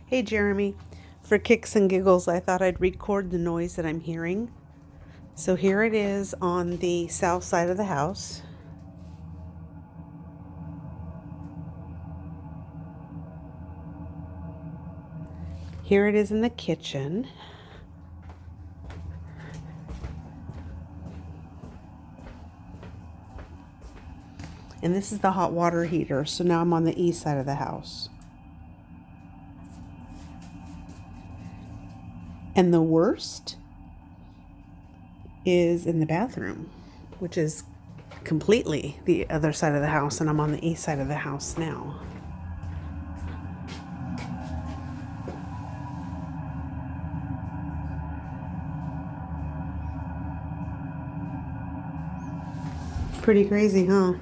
Hey Jeremy, for kicks and giggles, I thought I'd record the noise that I'm hearing. So here it is on the south side of the house. Here it is in the kitchen. And this is the hot water heater, so now I'm on the east side of the house. And the worst is in the bathroom, which is completely the other side of the house, and I'm on the east side of the house now. Pretty crazy, huh?